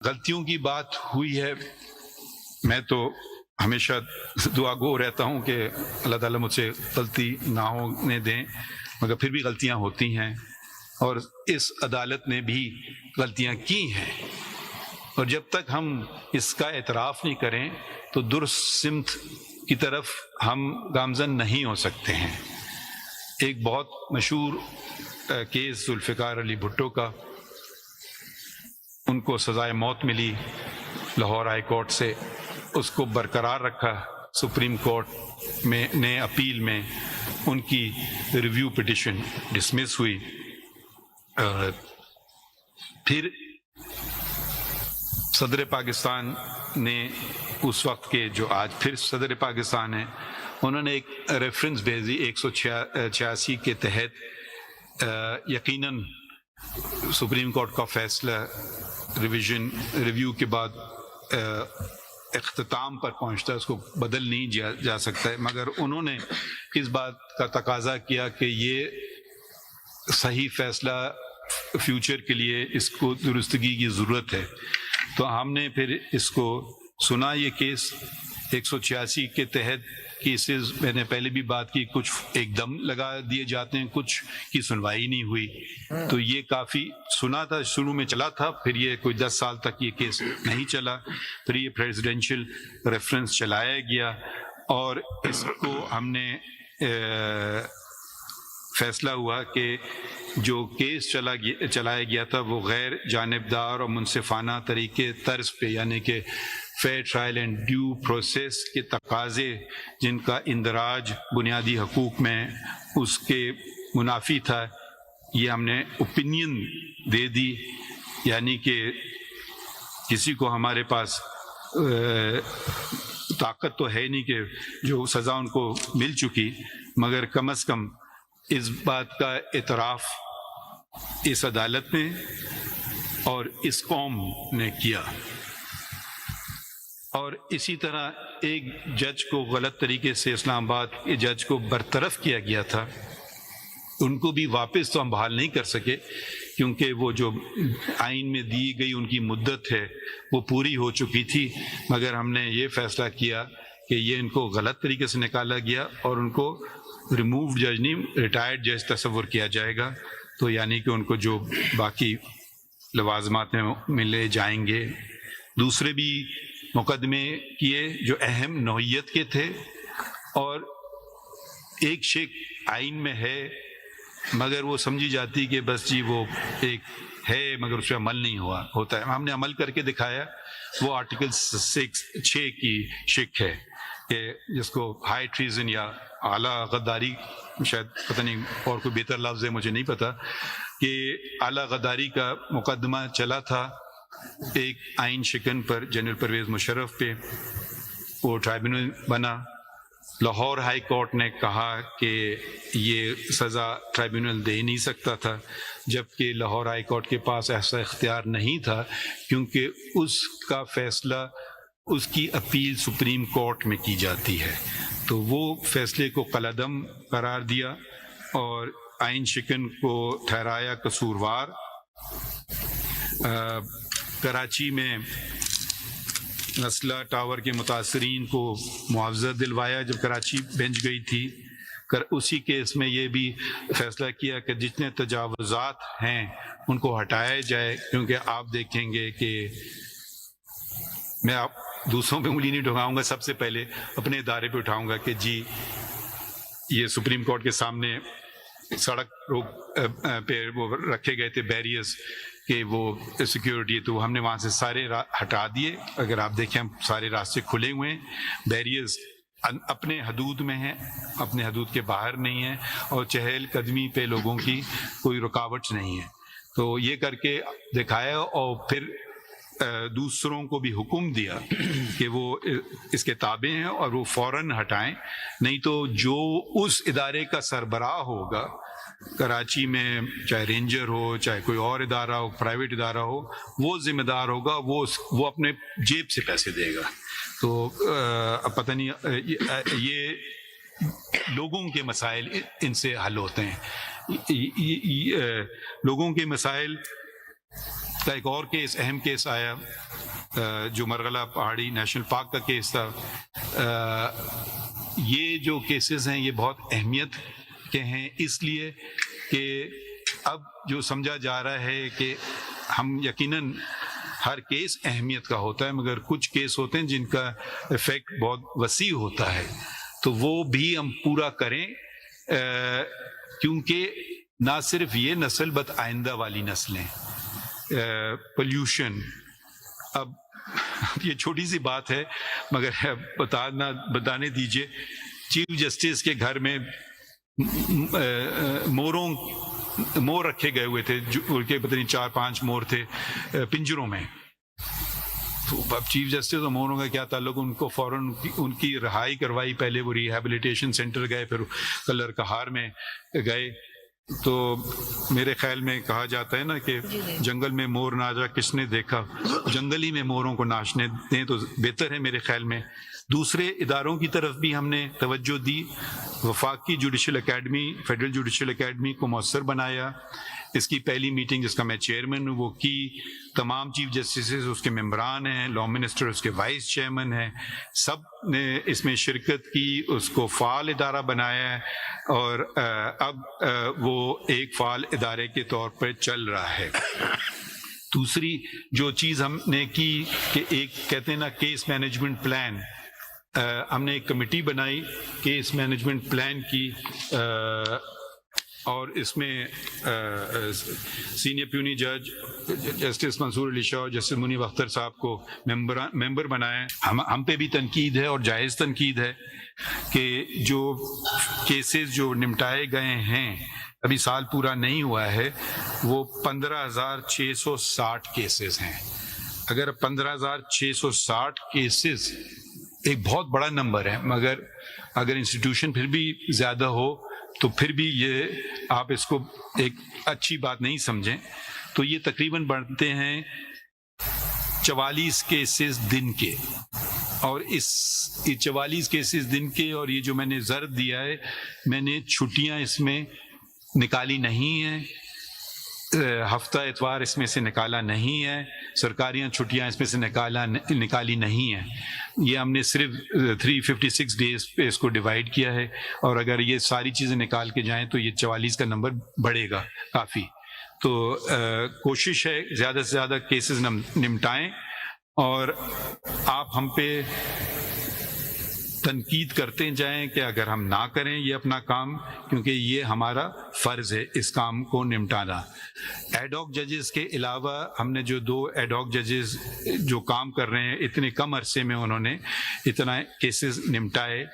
غلطیوں کی بات ہوئی ہے، میں تو ہمیشہ دعا گو رہتا ہوں کہ اللہ تعالیٰ مجھ سے غلطی نہ ہونے دیں، مگر پھر بھی غلطیاں ہوتی ہیں، اور اس عدالت نے بھی غلطیاں کی ہیں، اور جب تک ہم اس کا اعتراف نہیں کریں تو درست سمت کی طرف ہم گامزن نہیں ہو سکتے ہیں۔ ایک بہت مشہور کیس ذوالفقار علی بھٹو کا، ان کو سزائے موت ملی لاہور ہائی کورٹ سے، اس کو برقرار رکھا سپریم کورٹ میں نے اپیل میں، ان کی ریویو پٹیشن ڈسمس ہوئی، پھر صدر پاکستان نے اس وقت کے جو آج پھر صدر پاکستان ہیں، انہوں نے ایک ریفرنس بھیجی 186 کے تحت، یقیناً سپریم کورٹ کا فیصلہ ریویو کے بعد اختتام پر پہنچتا ہے، اس کو بدل نہیں جا سکتا ہے، مگر انہوں نے اس بات کا تقاضا کیا کہ یہ صحیح فیصلہ فیوچر کے لیے اس کو درستگی کی ضرورت ہے۔ تو ہم نے پھر اس کو سنا، یہ کیس 186 کے تحت کیسز میں نے پہلے بھی بات کی، کچھ ایک دم لگا دیے جاتے ہیں، کچھ کی سنوائی نہیں ہوئی، تو یہ کافی سنا تھا، شروع میں چلا تھا، پھر یہ کوئی 10 سال تک یہ کیس نہیں چلا، پھر یہ پریزیڈینشیل ریفرنس چلایا گیا، اور اس کو ہم نے فیصلہ ہوا کہ جو کیس چلایا گیا تھا وہ غیر جانبدار اور منصفانہ طریقے طرز پہ، یعنی کہ fair trial and due process کے تقاضے جن کا اندراج بنیادی حقوق میں اس کے منافی تھا، یہ ہم نے اوپینین دے دی، یعنی کہ کسی کو ہمارے پاس طاقت تو ہے نہیں کہ جو سزا ان کو مل چکی، مگر کم از کم اس بات کا اعتراف اس عدالت نے اور اس قوم نے کیا۔ اور اسی طرح ایک جج کو غلط طریقے سے اسلام آباد کے جج کو برطرف کیا گیا تھا، ان کو بھی واپس تو ہم بحال نہیں کر سکے، کیونکہ وہ جو آئین میں دی گئی ان کی مدت ہے وہ پوری ہو چکی تھی، مگر ہم نے یہ فیصلہ کیا کہ یہ ان کو غلط طریقے سے نکالا گیا اور ان کو ریمووڈ جج نہیں، ریٹائرڈ جج تصور کیا جائے گا، تو یعنی کہ ان کو جو باقی لوازمات میں ملے جائیں گے۔ دوسرے بھی مقدمے کیے جو اہم نوعیت کے تھے، اور ایک شک آئین میں ہے مگر وہ سمجھی جاتی کہ بس جی وہ ایک ہے مگر اس پہ عمل نہیں ہوتا ہے، ہم نے عمل کر کے دکھایا، وہ آرٹیکل 6 کی شک ہے کہ جس کو ہائی ٹریزن یا اعلیٰ غداری، شاید پتہ نہیں اور کوئی بہتر لفظ ہے مجھے نہیں پتہ، کہ اعلیٰ غداری کا مقدمہ چلا تھا ایک آئین شکن پر جنرل پرویز مشرف پہ، وہ ٹرائبیونل بنا، لاہور ہائی کورٹ نے کہا کہ یہ سزا ٹرائبیونل دے نہیں سکتا تھا، جبکہ لاہور ہائی کورٹ کے پاس ایسا اختیار نہیں تھا، کیونکہ اس کا فیصلہ اس کی اپیل سپریم کورٹ میں کی جاتی ہے، تو وہ فیصلے کو کالعدم قرار دیا اور آئین شکن کو ٹھہرایا قصوروار۔ کراچی میں اسلحہ ٹاور کے متاثرین کو معاوضہ دلوایا جب کراچی بینچ گئی تھی، اسی کیس میں یہ بھی فیصلہ کیا کہ جتنے تجاوزات ہیں ان کو ہٹایا جائے، کیونکہ آپ دیکھیں گے کہ میں آپ دوسروں پہ انگلی نہیں ڈھکاؤں گا، سب سے پہلے اپنے ادارے پہ اٹھاؤں گا کہ جی یہ سپریم کورٹ کے سامنے سڑک پہ وہ رکھے گئے تھے بیریئرز کہ وہ سیکیورٹی، تو ہم نے وہاں سے سارے ہٹا دیے، اگر آپ دیکھیں سارے راستے کھلے ہوئے ہیں، بیریئرز اپنے حدود میں ہیں، اپنے حدود کے باہر نہیں ہیں، اور چہل قدمی پہ لوگوں کی کوئی رکاوٹ نہیں ہے، تو یہ کر کے دکھایا، اور پھر دوسروں کو بھی حکم دیا کہ وہ اس کے تابع ہیں اور وہ فوراً ہٹائیں، نہیں تو جو اس ادارے کا سربراہ ہوگا کراچی میں، چاہے رینجر ہو چاہے کوئی اور ادارہ ہو، پرائیویٹ ادارہ ہو، وہ ذمہ دار ہوگا، وہ اپنے جیب سے پیسے دے گا۔ تو پتہ نہیں یہ لوگوں کے مسائل ان سے حل ہوتے ہیں، لوگوں کے مسائل کا ایک اور کیس، اہم کیس آیا جو مرغلہ پہاڑی نیشنل پارک کا کیس تھا. یہ جو کیسز ہیں یہ بہت اہمیت کے ہیں، اس لیے کہ اب جو سمجھا جا رہا ہے کہ ہم یقیناً ہر کیس اہمیت کا ہوتا ہے، مگر کچھ کیس ہوتے ہیں جن کا ایفیکٹ بہت وسیع ہوتا ہے، تو وہ بھی ہم پورا کریں، کیونکہ نہ صرف یہ نسل بلکہ آئندہ والی نسلیں. پولیوشن، اب یہ چھوٹی سی بات ہے مگر بتانے دیجئے، چیف جسٹس کے گھر میں مور رکھے گئے ہوئے تھے، جو کے پتہ نہیں 4-5 مور تھے پنجروں میں. تو اب چیف جسٹس اور موروں کا کیا تعلق؟ ان کو فوراً ان کی رہائی کروائی، پہلے وہ ریہیبلیٹیشن سینٹر گئے، پھر کلر کہار میں گئے. تو میرے خیال میں کہا جاتا ہے نا کہ جنگل میں مور ناچا کس نے دیکھا، جنگل ہی میں موروں کو ناچنے دیں تو بہتر ہے میرے خیال میں. دوسرے اداروں کی طرف بھی ہم نے توجہ دی. وفاقی judicial academy, federal judicial academy کو مؤثر بنایا. اس کی پہلی میٹنگ جس کا میں چیئرمین ہوں وہ کی. تمام چیف جسٹسز اس کے ممبران ہیں، لا منسٹر اس کے وائس چیئرمین ہیں، سب نے اس میں شرکت کی، اس کو فعال ادارہ بنایا ہے، اور اب وہ ایک فعال ادارے کے طور پر چل رہا ہے. دوسری جو چیز ہم نے کی کہ ایک کہتے ہیں نا کیس مینجمنٹ پلان، ہم نے ایک کمیٹی بنائی کیس مینجمنٹ پلان کی، اور اس میں سینئر پیونی جج جسٹس منصور علی شاہ اور جسٹس منیب اختر صاحب کو ممبر بنائے. ہم پہ بھی تنقید ہے اور جائز تنقید ہے کہ جو کیسز جو نمٹائے گئے ہیں، ابھی سال پورا نہیں ہوا ہے، وہ 15,660 کیسز ہیں. اگر 15,660 کیسز ایک بہت بڑا نمبر ہے، مگر اگر انسٹیٹیوشن پھر بھی زیادہ ہو تو پھر بھی یہ آپ اس کو ایک اچھی بات نہیں سمجھیں. تو یہ تقریباً بڑھتے ہیں 44 کیسز دن کے، اور اس 44 کیسز دن کے، اور یہ جو میں نے ضرب دیا ہے، میں نے چھٹیاں اس میں نکالی نہیں ہیں، ہفتہ اتوار اس میں سے نکالا نہیں ہے، سرکاریاں چھٹیاں اس میں سے نکالی نہیں ہیں. یہ ہم نے صرف 356 ڈیز پہ اس کو ڈیوائیڈ کیا ہے، اور اگر یہ ساری چیزیں نکال کے جائیں تو یہ 44 کا نمبر بڑھے گا کافی. تو کوشش ہے زیادہ سے زیادہ کیسز نمٹائیں، اور آپ ہم پہ تنقید کرتے جائیں کہ اگر ہم نہ کریں یہ اپنا کام، کیونکہ یہ ہمارا فرض ہے اس کام کو نمٹانا. ایڈ ہاک ججز کے علاوہ ہم نے جو 2 ایڈ ہاک ججز جو کام کر رہے ہیں، اتنے کم عرصے میں انہوں نے اتنا کیسز نمٹائے،